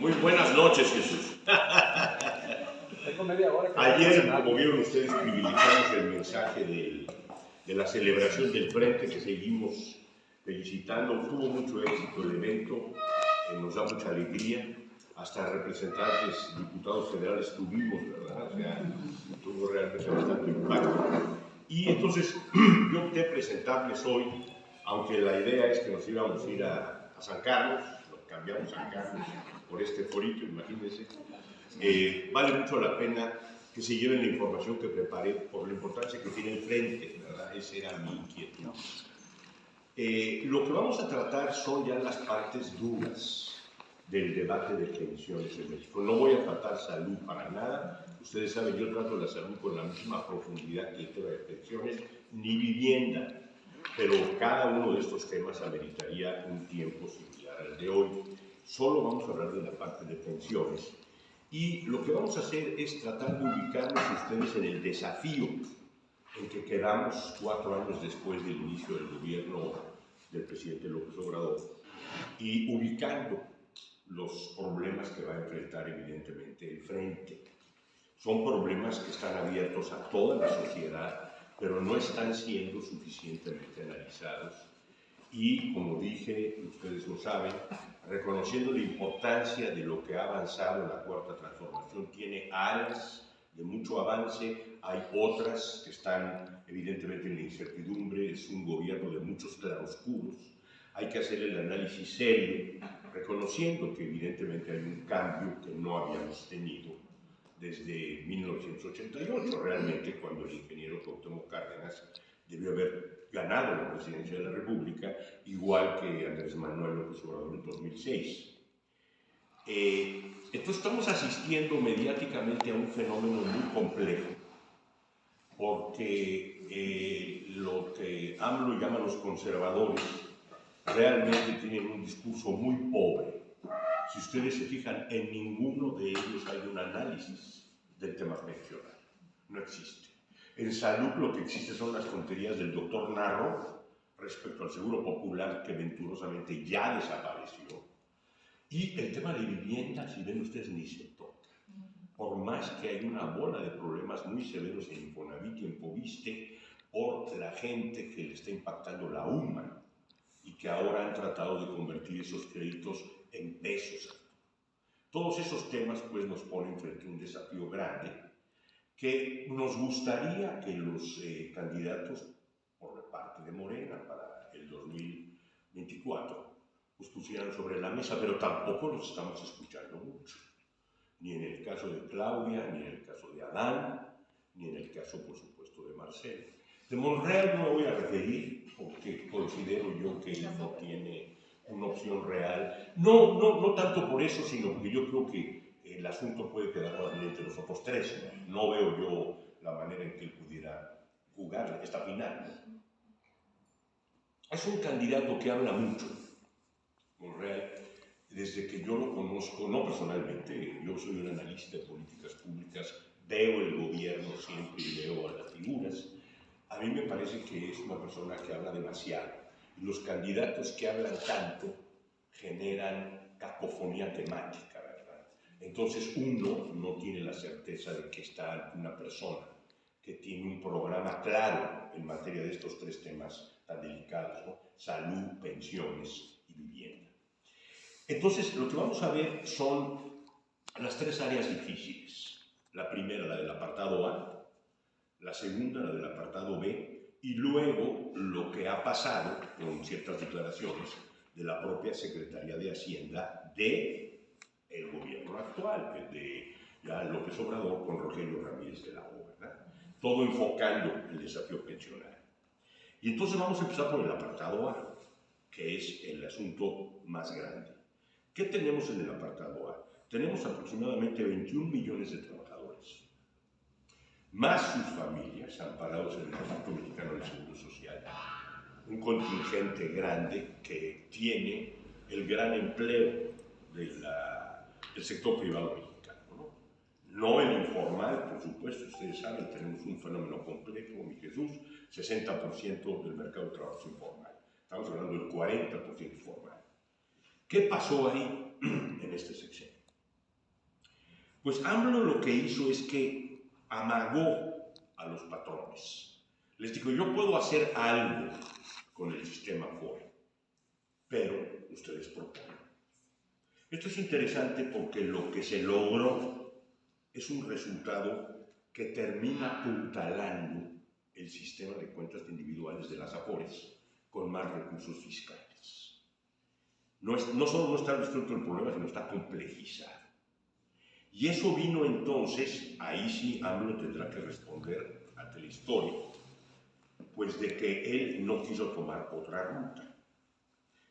Muy buenas noches, Jesús. Tengo media hora. Ayer, como vieron ustedes, privilegiamos el mensaje de la celebración del Frente, que seguimos felicitando. Tuvo mucho éxito el evento, nos da mucha alegría. Hasta representantes, diputados federales tuvimos, ¿verdad? O sea, tuvo realmente bastante impacto. Y entonces, yo opté presentarles hoy, aunque la idea es que nos íbamos a ir a San Carlos, lo cambiamos a San Carlos por este forito, imagínense. Vale mucho la pena que se lleven la información que preparé por la importancia que tiene el Frente, ¿verdad? Esa era mi inquietud. Lo que vamos a tratar son ya las partes duras del debate de pensiones en México. No voy a tratar salud para nada. Ustedes saben, yo trato la salud con la misma profundidad que el tema de pensiones, ni vivienda. Pero cada uno de estos temas ameritaría un tiempo similar al de hoy. Solo vamos a hablar de la parte de pensiones. Y lo que vamos a hacer es tratar de ubicarnos ustedes en el desafío en que quedamos 4 años después del inicio del gobierno del presidente López Obrador y ubicando los problemas que va a enfrentar evidentemente el Frente. Son problemas que están abiertos a toda la sociedad, pero no están siendo suficientemente analizados. Y, como dije, ustedes lo saben, reconociendo la importancia de lo que ha avanzado en la Cuarta Transformación, tiene áreas de mucho avance, hay otras que están evidentemente en la incertidumbre, es un gobierno de muchos claroscuros. Hay que hacer el análisis serio, reconociendo que evidentemente hay un cambio que no habíamos tenido desde 1988, realmente, cuando el ingeniero Cuauhtémoc Cárdenas debió haber ganado la presidencia de la República, igual que Andrés Manuel López Obrador en 2006. Entonces estamos asistiendo mediáticamente a un fenómeno muy complejo, porque lo que AMLO llama los conservadores realmente tienen un discurso muy pobre. Si ustedes se fijan, en ninguno de ellos hay un análisis del tema pensional. No existe. En salud lo que existe son las tonterías del doctor Narro respecto al seguro popular que venturosamente ya desapareció. Y el tema de vivienda, si ven ustedes, ni se toca. Por más que hay una bola de problemas muy severos en Infonavit y en Foviste por la gente que le está impactando la UMA y que ahora han tratado de convertir esos créditos en pesos. Todos esos temas pues nos ponen frente a un desafío grande que nos gustaría que los candidatos por la parte de Morena para el 2024 pues pusieran sobre la mesa, pero tampoco los estamos escuchando mucho. Ni en el caso de Claudia, ni en el caso de Adán, ni en el caso, por supuesto, de Marcelo. De Monreal no me voy a referir porque considero yo que él no tiene una opción real. No tanto por eso, sino porque yo creo que el asunto puede quedar más bien entre los otros tres. No veo yo la manera en que él pudiera jugar esta final. Es un candidato que habla mucho, Monreal, desde que yo lo conozco, no personalmente, yo soy un analista de políticas públicas, veo el gobierno siempre y veo a las figuras. A mí me parece que es una persona que habla demasiado. Y los candidatos que hablan tanto generan cacofonía temática, ¿verdad? Entonces uno no tiene la certeza de que está ante una persona que tiene un programa claro en materia de estos 3 temas tan delicados, ¿no? Salud, pensiones y vivienda. Entonces, lo que vamos a ver son las 3 áreas difíciles. La primera, la del apartado A, la segunda, la del apartado B, y luego lo que ha pasado con ciertas declaraciones de la propia Secretaría de Hacienda del gobierno actual, el de ya López Obrador con Rogelio Ramírez de la O, ¿verdad? Todo enfocando el desafío pensionario. Y entonces vamos a empezar por el apartado A, que es el asunto más grande. ¿Qué tenemos en el apartado A? Tenemos aproximadamente 21 millones de trabajadores, más sus familias amparados en el Instituto Mexicano del Seguro Social, un contingente grande que tiene el gran empleo del sector privado mexicano, no el informal, por supuesto, ustedes saben, tenemos un fenómeno complejo, mi Jesús, 60% del mercado de trabajo es informal, estamos hablando del 40% formal. ¿Qué pasó ahí en este sexenio? Pues AMLO lo que hizo es que amagó a los patrones. Les dijo, yo puedo hacer algo con el sistema Afore, pero ustedes proponen. Esto es interesante porque lo que se logró es un resultado que termina apuntalando el sistema de cuentas individuales de las Afores con más recursos fiscales. No solo no está resuelto el problema, sino está complejizado. Y eso vino entonces, ahí sí AMLO tendrá que responder ante la historia, pues de que él no quiso tomar otra ruta.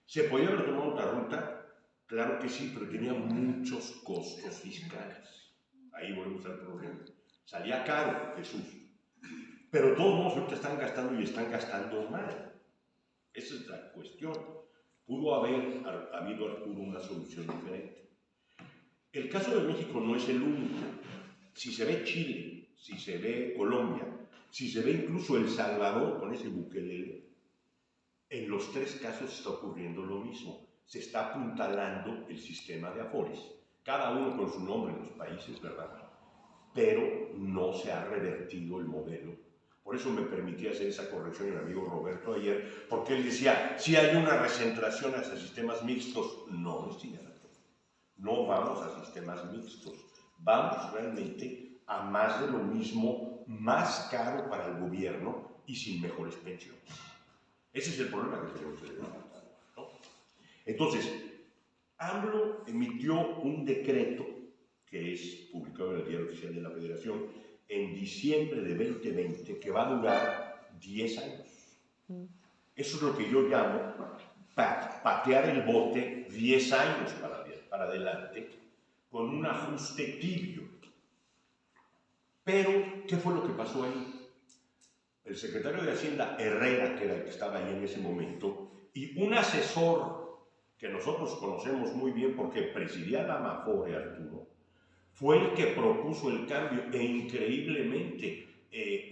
¿Se podía haber tomado otra ruta? Claro que sí, pero tenía muchos costos fiscales. Ahí volvemos al problema. Salía caro, Jesús. Pero de todos modos ahorita están gastando y están gastando mal. Esa es la cuestión. Pudo haber habido, Arturo, una solución diferente. El caso de México no es el único. Si se ve Chile, si se ve Colombia, si se ve incluso El Salvador con ese Bukelele, en los tres casos está ocurriendo lo mismo. Se está apuntalando el sistema de Afores, cada uno con su nombre en los países, ¿verdad? Pero no se ha revertido el modelo. Por eso me permití hacer esa corrección el amigo Roberto ayer, porque él decía, si hay una recentración hacia sistemas mixtos. No, no es cierto. No vamos a sistemas mixtos. Vamos realmente a más de lo mismo, más caro para el gobierno y sin mejores pensiones. Ese es el problema que tenemos que levantar, ¿no? Entonces, AMLO emitió un decreto que es publicado en el Diario Oficial de la Federación en diciembre de 2020 que va a durar 10 años. Eso es lo que yo llamo patear el bote 10 años para adelante con un ajuste tibio. Pero, ¿qué fue lo que pasó ahí? El secretario de Hacienda, Herrera, que era el que estaba ahí en ese momento, y un asesor que nosotros conocemos muy bien porque presidía la Amafore, Arturo, fue el que propuso el cambio e increíblemente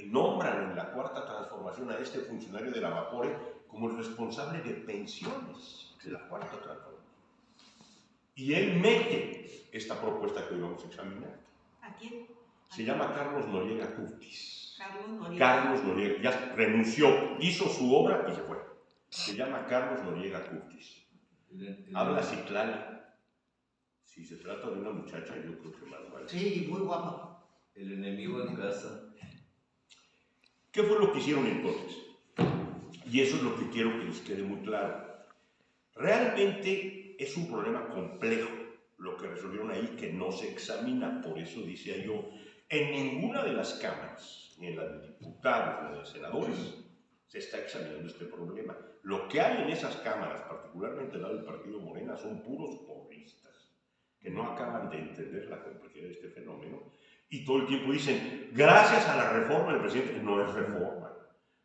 nombran en la Cuarta Transformación a este funcionario de la Amafore como el responsable de pensiones de la Cuarta Transformación. Y él mete esta propuesta que hoy vamos a examinar. ¿A quién? Se llama Carlos Noriega Curtis. Carlos Noriega, ya renunció, hizo su obra y se fue. Se llama Carlos Noriega Curtis. Habla Citlali. Si se trata de una muchacha, yo creo que más vale. Sí, muy guapa. El enemigo en casa. ¿Qué fue lo que hicieron entonces? Y eso es lo que quiero que les quede muy claro. Realmente es un problema complejo lo que resolvieron ahí, que no se examina. Por eso decía yo, en ninguna de las cámaras, ni en la de diputados, ni en la de senadores, se está examinando este problema. Lo que hay en esas cámaras, particularmente el lado del Partido Morena, son puros porristas, que no acaban de entender la complejidad de este fenómeno, y todo el tiempo dicen, gracias a la reforma del presidente. No es reforma.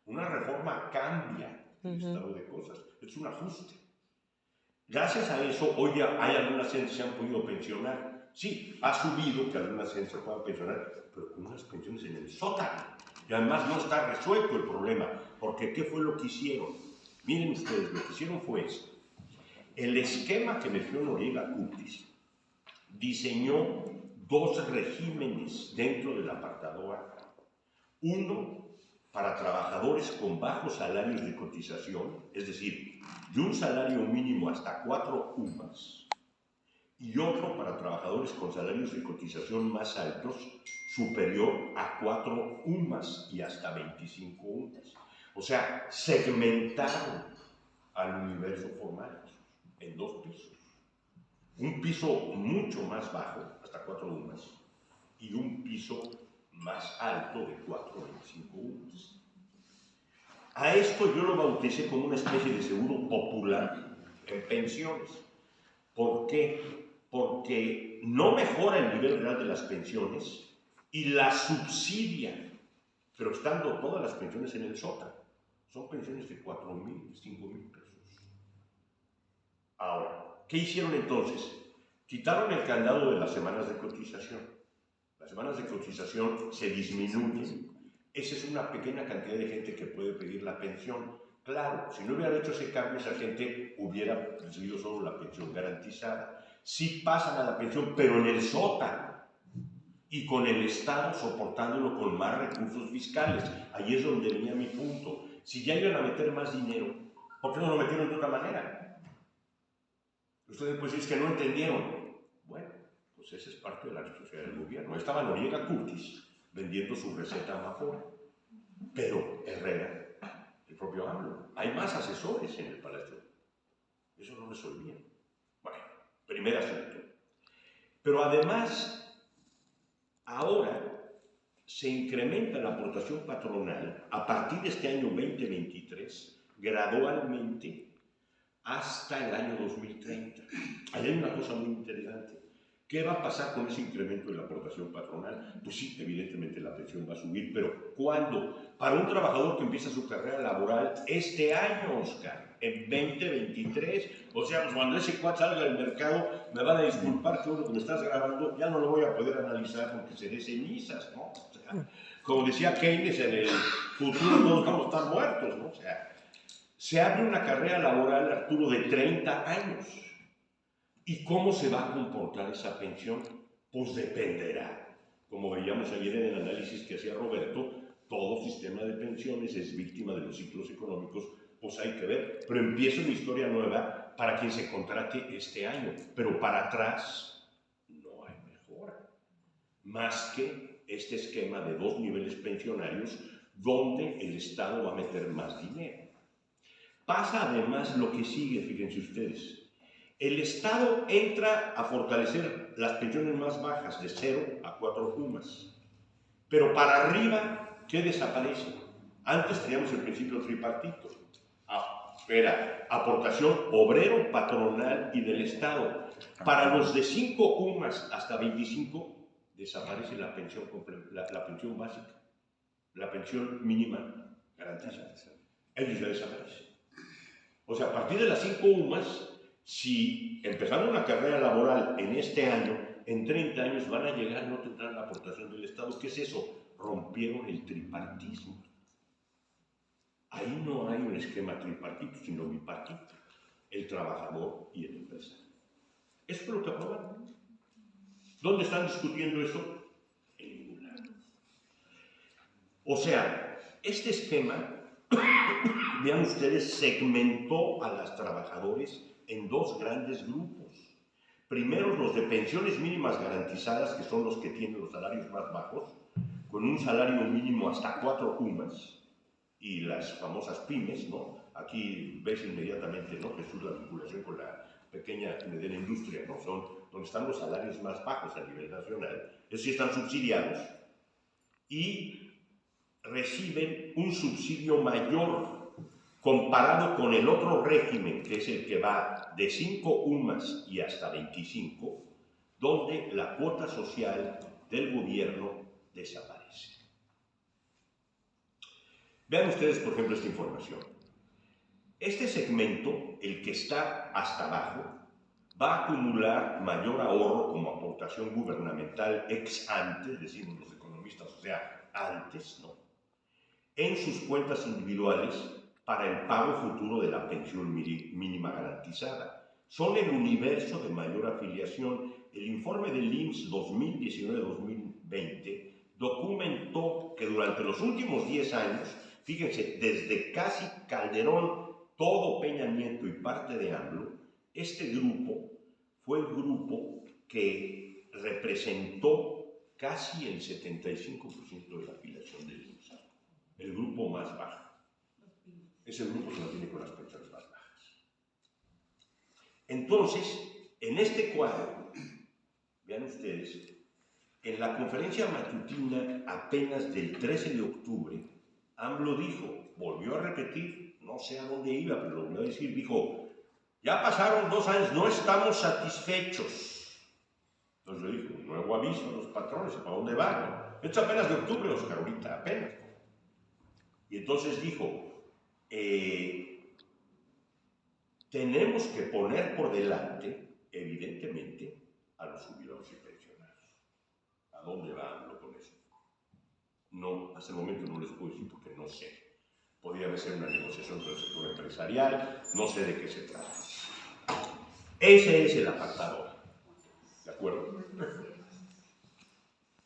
Una reforma cambia el estado de cosas, es un ajuste. Gracias a eso, hoy ya hay algunas gentes que se han podido pensionar. Sí, ha subido que algunas gentes se puedan pensionar, pero con unas pensiones en el sótano. Y además no está resuelto el problema, porque ¿qué fue lo que hicieron? Miren ustedes, lo que hicieron fue esto. El esquema que metió Noriega Curtis diseñó dos regímenes dentro del apartado A. Uno para trabajadores con bajos salarios de cotización, es decir, de un salario mínimo hasta 4 UMAS, y otro para trabajadores con salarios de cotización más altos, superior a 4 UMAS y hasta 25 UMAS. O sea, segmentaron al universo formal en 2 pisos. Un piso mucho más bajo, hasta 4 UMAS, y un piso más alto de 4 a 25 UMAS. A esto yo lo bauticé como una especie de seguro popular en pensiones. ¿Por qué? Porque no mejora el nivel real de las pensiones y las subsidia, pero estando todas las pensiones en el sótano. Son pensiones de 4,000, 5,000 pesos. Ahora, ¿qué hicieron entonces? Quitaron el candado de las semanas de cotización. Las semanas de cotización se disminuyen. Esa es una pequeña cantidad de gente que puede pedir la pensión. Claro, si no hubiera hecho ese cambio, esa gente hubiera recibido solo la pensión garantizada. Sí pasan a la pensión, pero en el sótano. y con el Estado soportándolo con más recursos fiscales. Ahí es donde venía mi punto. Si ya iban a meter más dinero, ¿por qué no lo metieron de otra manera? Ustedes pues es que no entendieron. Bueno, pues esa es parte de la responsabilidad del gobierno. Estaba Noriega Curtis vendiendo su receta a Amapola, pero Herrera, el propio AMLO, hay más asesores en el Palacio. Eso no resolvían. Bueno, primer asunto. Pero además, ahora se incrementa la aportación patronal a partir de este año 2023 gradualmente hasta el año 2030. Ahí hay una cosa muy interesante. ¿Qué va a pasar con ese incremento de la aportación patronal? Pues sí, evidentemente la pensión va a subir, pero ¿cuándo? Para un trabajador que empieza su carrera laboral este año, Oscar, en 2023, o sea, pues cuando ese cuad salga al mercado, me van a disculpar que uno que me estás grabando ya no lo voy a poder analizar porque seré cenizas, ¿no? O sea, como decía Keynes, en el futuro todos vamos a estar muertos, ¿no? O sea, se abre una carrera laboral, Arturo, de 30 años. ¿Y cómo se va a comportar esa pensión? Pues dependerá. Como veíamos ayer en el análisis que hacía Roberto, todo sistema de pensiones es víctima de los ciclos económicos, pues hay que ver. Pero empieza una historia nueva para quien se contrate este año. Pero para atrás no hay mejora. Más que este esquema de 2 niveles pensionarios donde el Estado va a meter más dinero. Pasa además lo que sigue, fíjense ustedes. El Estado entra a fortalecer las pensiones más bajas, de 0 a 4 UMAS. Pero para arriba, ¿qué desaparece? Antes teníamos el principio tripartito. Era aportación obrero, patronal y del Estado. Para los de 5 UMAS hasta 25, desaparece la pensión básica, la pensión mínima garantizada. Ellos ya desaparecen. O sea, a partir de las 5 UMAS, si empezaron una carrera laboral en este año, en 30 años van a llegar, no tendrán la aportación del Estado. ¿Qué es eso? Rompieron el tripartismo. Ahí no hay un esquema tripartito, sino bipartito. El trabajador y el empresario. Eso es lo que aprobaron. ¿Dónde están discutiendo eso? En ningún lado. O sea, este esquema, vean ustedes, segmentó a los trabajadores en 2 grandes grupos. Primero, los de pensiones mínimas garantizadas, que son los que tienen los salarios más bajos, con un salario mínimo hasta 4 UMAS, y las famosas pymes, ¿no? Aquí ves inmediatamente, ¿no?, Jesús, la vinculación con la pequeña y mediana industria, ¿no? Son donde están los salarios más bajos a nivel nacional. Esos sí están subsidiados y reciben un subsidio mayor comparado con el otro régimen, que es el que va de 5 UMAS y hasta 25, donde la cuota social del gobierno desaparece. Vean ustedes, por ejemplo, esta información. Este segmento, el que está hasta abajo, va a acumular mayor ahorro como aportación gubernamental ex ante, decimos los economistas, o sea, antes, ¿no?, en sus cuentas individuales para el pago futuro de la pensión mínima garantizada. Son el universo de mayor afiliación. El informe del IMSS 2019-2020 documentó que durante los últimos 10 años, fíjense, desde casi Calderón, todo Peña Nieto y parte de AMLO, este grupo fue el grupo que representó casi el 75% de la afiliación del IMSS. El grupo más bajo. Es el grupo que no tiene con las pensiones más bajas. Entonces, en este cuadro, vean ustedes, en la conferencia matutina apenas del 13 de octubre, AMLO dijo, volvió a repetir, no sé a dónde iba, pero lo volvió a decir, dijo, ya pasaron 2 años, no estamos satisfechos. Entonces yo dije, un nuevo aviso a los patrones, ¿para dónde van? Esto es apenas de octubre, Oscar, ahorita, apenas. Y entonces dijo, tenemos que poner por delante, evidentemente, a los jubilados y pensionados. ¿A dónde va AMLO con eso? No, hasta el momento no les puedo decir porque no sé. Podría ser una negociación con el sector empresarial, no sé de qué se trata. Ese es el apartado. ¿De acuerdo?